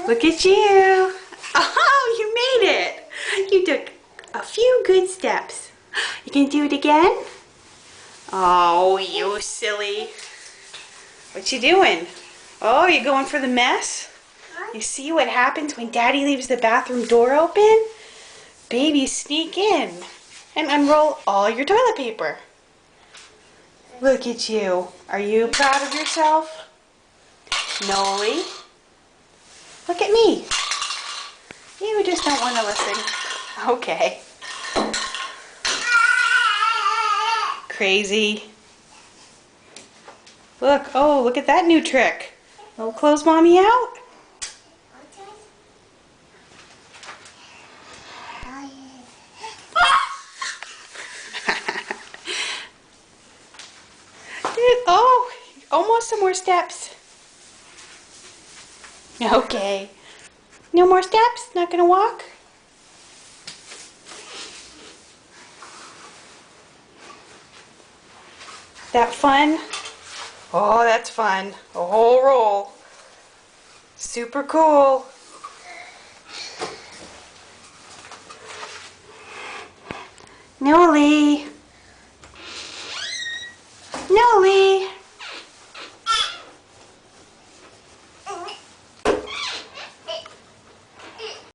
Look at you. Oh, you made it. You took a few good steps. You can do it again? Oh, you silly. What you doing? Oh, you going for the mess? You see what happens when Daddy leaves the bathroom door open? Babies sneak in and unroll all your toilet paper. Look at you. Are you proud of yourself? Noli? Look at me. You just don't want to listen. Okay. Crazy. Look, oh, look at that new trick. Oh, close Mommy out. Oh, almost some more steps. Okay. No more steps? Not gonna walk? That fun? Oh, that's fun. A whole roll. Super cool. Noli.